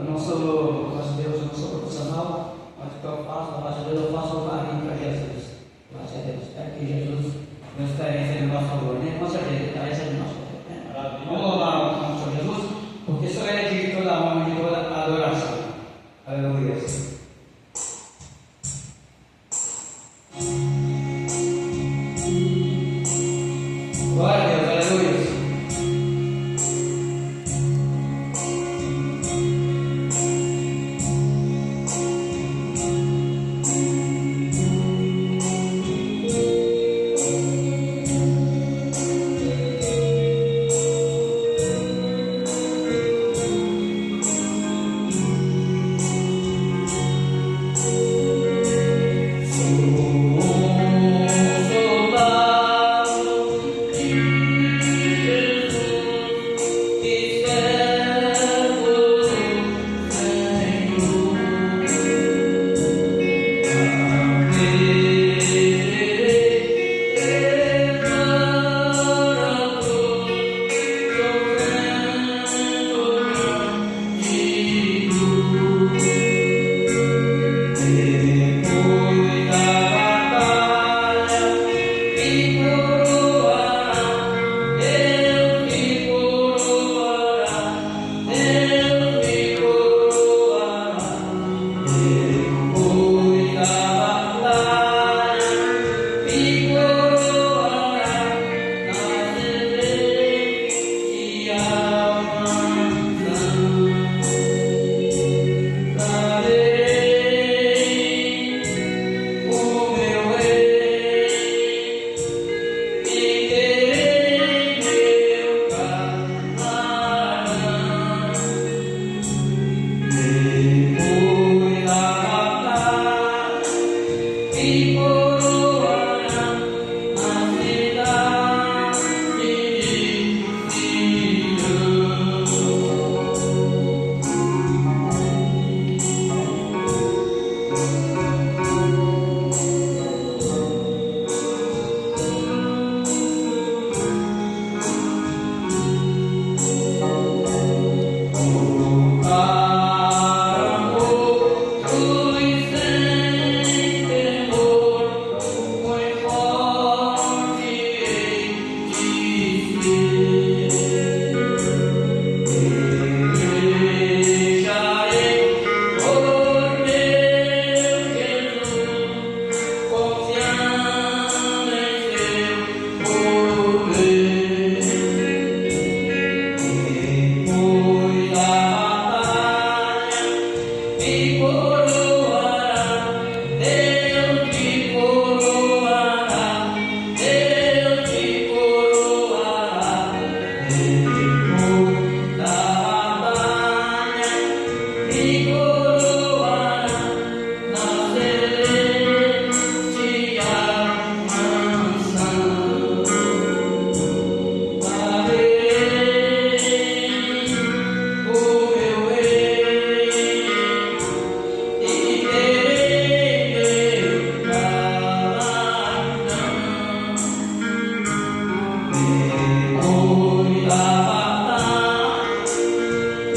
Nosso Deus, eu não sou profissional, mas o que eu faço, a parte de Deus, eu faço o carinho para Jesus. Graças a Deus. É que Jesus nos carece no nosso favor, né? Com certeza, ele carece no nosso favor. Né? Vamos louvar o nosso Senhor Jesus, porque só ele é de toda a honra e de toda a adoração. Aleluia. Glória a Deus, aleluia.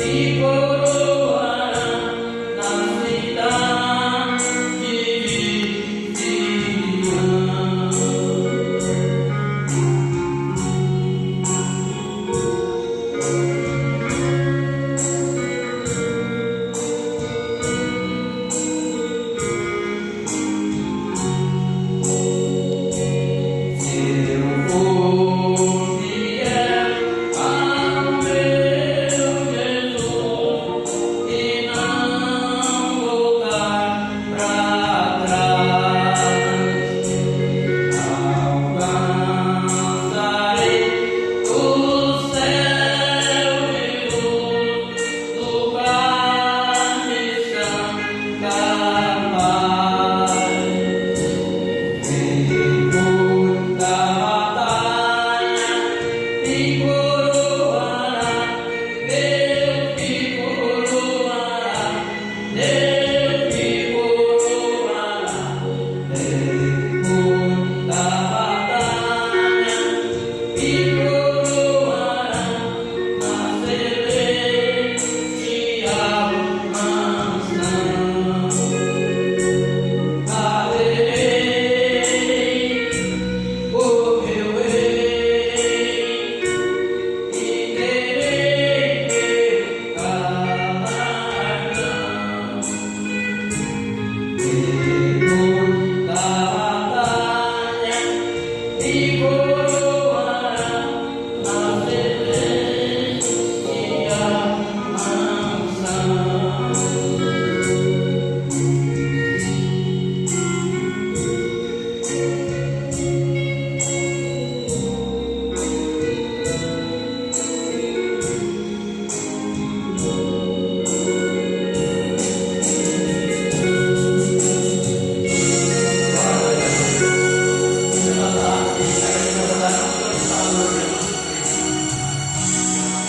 People